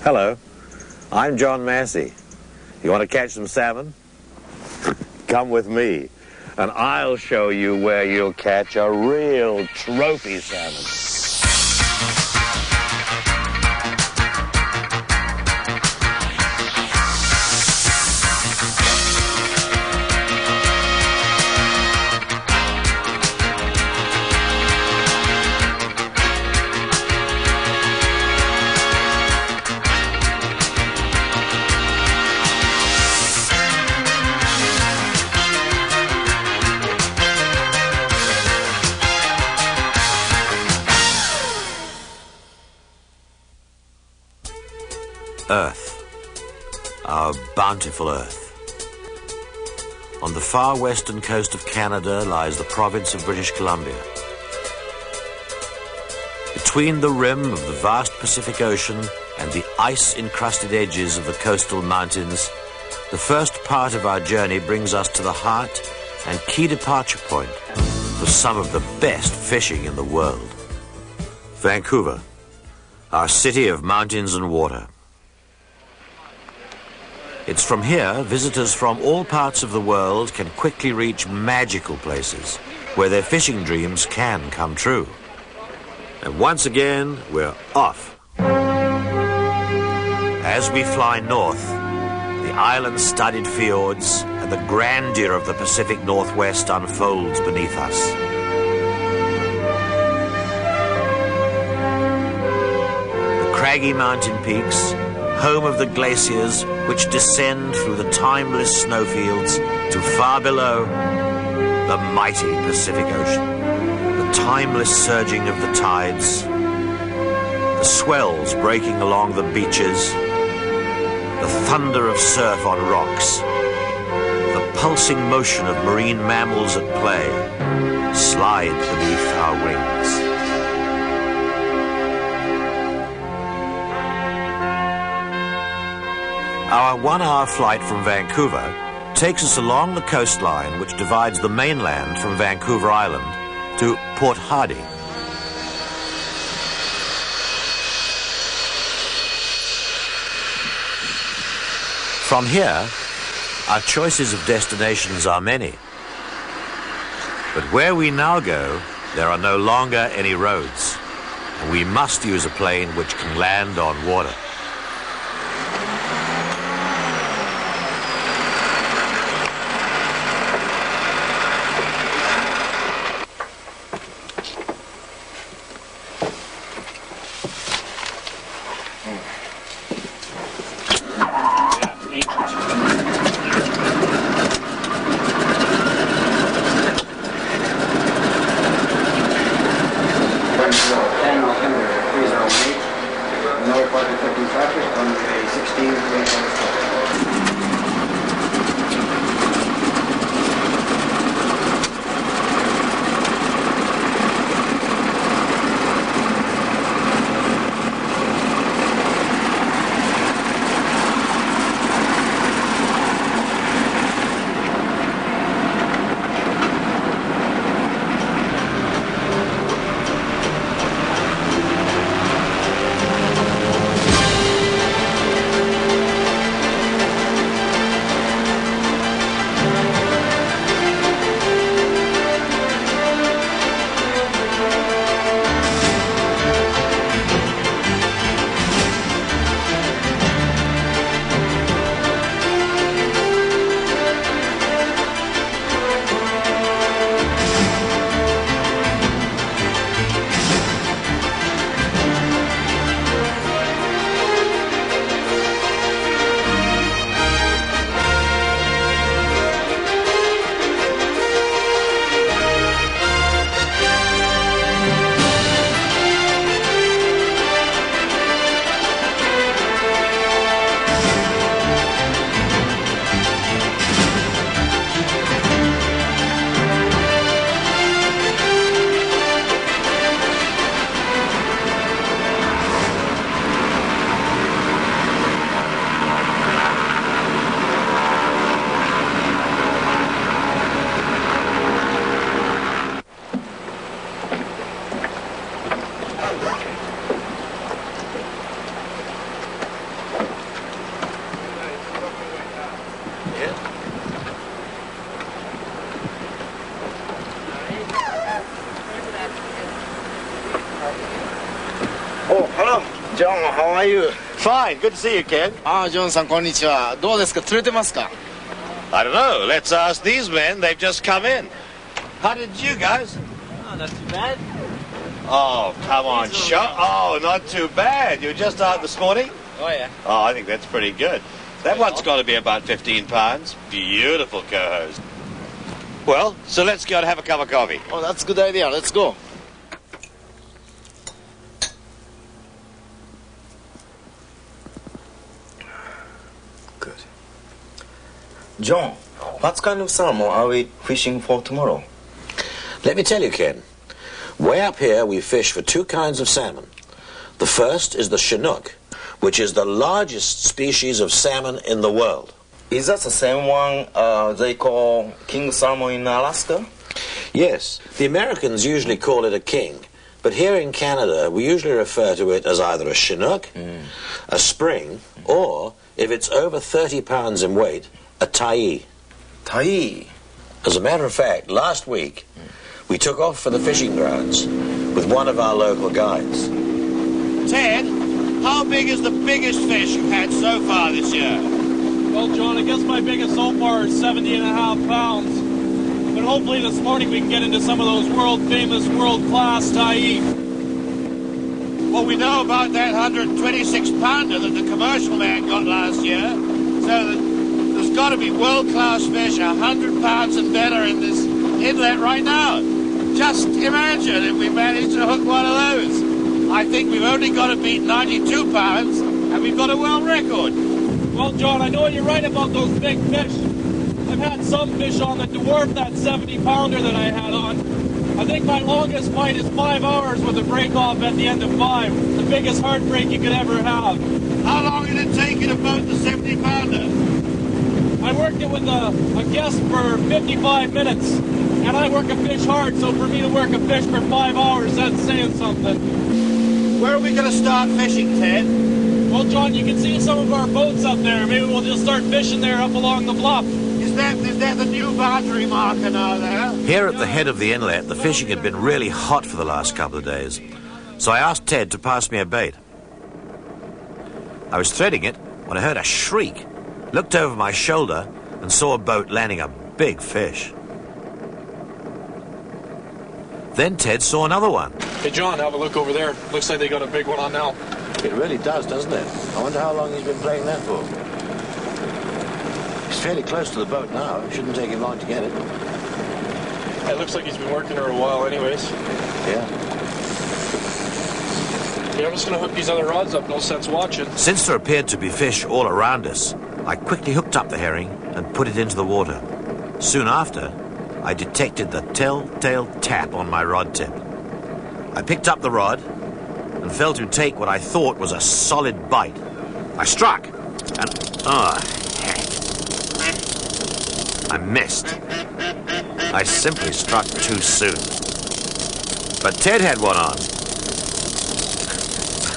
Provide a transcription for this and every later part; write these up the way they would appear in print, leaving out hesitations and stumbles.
Hello, I'm John Massey. You want to catch some salmon? Come with me, and I'll show you where you'll catch a real trophy salmon. Earth, our bountiful Earth. On the far western coast of Canada lies the province of British Columbia. Between the rim of the vast Pacific Ocean and the ice-encrusted edges of the coastal mountains, the first part of our journey brings us to the heart and key departure point for some of the best fishing in the world. Vancouver, our city of mountains and water. It's from here visitors from all parts of the world can quickly reach magical places where their fishing dreams can come true. And once again, we're off. As we fly north, the island-studded fjords and the grandeur of the Pacific Northwest unfolds beneath us. The craggy mountain peaks, home of the glaciers which descend through the timeless snowfields to far below, the mighty Pacific Ocean, the timeless surging of the tides, the swells breaking along the beaches, the thunder of surf on rocks, the pulsing motion of marine mammals at play slide beneath our wings. Our 1-hour flight from Vancouver takes us along the coastline which divides the mainland from Vancouver Island to Port Hardy. From here, our choices of destinations are many. But where we now go, there are no longer any roads, and we must use a plane which can land on water. John, how are you? Fine, good to see you, Ken. John さん、こんにちは。どうですか？釣れてますか？ I don't know. Let's ask these men. They've just come in. How did you guys? Oh, not too bad. Oh, come on, Oh, not too bad. You were just out this morning? Oh, yeah. Oh, I think that's pretty good. That one's got to be about 15 pounds. Beautiful co-host. Well, so let's go and have a cup of coffee. Oh, that's a good idea. Let's go. Good. John, what kind of salmon are we fishing for tomorrow? Let me tell you, Ken. Way up here, we fish for two kinds of salmon. The first is the Chinook, which is the largest species of salmon in the world. Is that the same one they call king salmon in Alaska? Yes, the Americans usually call it a king, but here in Canada, we usually refer to it as either a Chinook, a spring, or, if it's over 30 pounds in weight, a tai. Tai. As a matter of fact, last week, we took off for the fishing grounds with one of our local guides. Ted, how big is the biggest fish you've had so far this year? Well, John, I guess my biggest so far is 70.5 pounds. But hopefully this morning we can get into some of those world-famous, world-class tai. Well, we know about that 126-pounder that the commercial man got last year. So there's got to be world-class fish, 100 pounds and better in this inlet right now. Just imagine if we managed to hook one of those. I think we've only got to beat 92 pounds, and we've got a world record. Well, John, I know you're right about those big fish. I've had some fish on that dwarf that 70-pounder that I had on. I think my longest fight is 5 hours with a break-off at the end of 5. The biggest heartbreak you could ever have. How long did it take you to boat the 70-pounder? I worked it with a guest for 55 minutes. And I work a fish hard, so for me to work a fish for 5 hours, that's saying something. Where are we going to start fishing, Ted? Well, John, you can see some of our boats up there. Maybe we'll just start fishing there up along the bluff. Is that the new boundary marker now there? Here at the head of the inlet, the fishing had been really hot for the last couple of days. So I asked Ted to pass me a bait. I was threading it when I heard a shriek, looked over my shoulder, and saw a boat landing a big fish. Then Ted saw another one. Hey, John, have a look over there. Looks like they got a big one on now. It really does, doesn't it? I wonder how long he's been playing that for. He's fairly close to the boat now. It shouldn't take him long to get it. It looks like he's been working her a while anyways. Yeah. Yeah, I'm just going to hook these other rods up. No sense watching. Since there appeared to be fish all around us, I quickly hooked up the herring and put it into the water. Soon after, I detected the telltale tap on my rod tip. I picked up the rod and fell to take what I thought was a solid bite. I struck, and heck, I missed. I simply struck too soon. But Ted had one on.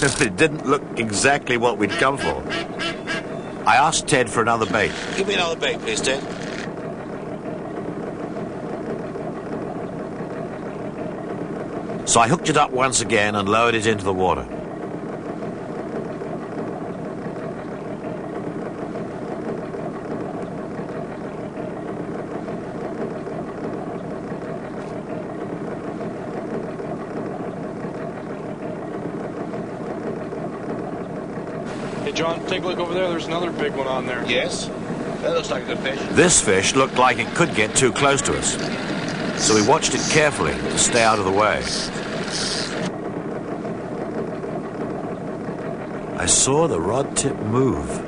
But it didn't look exactly what we'd come for. I asked Ted for another bait. Give me another bait, please, Ted. So I hooked it up once again and lowered it into the water. Hey, John, take a look over there. There's another big one on there. Yes? That looks like a good fish. This fish looked like it could get too close to us, so we watched it carefully to stay out of the way. I saw the rod tip move.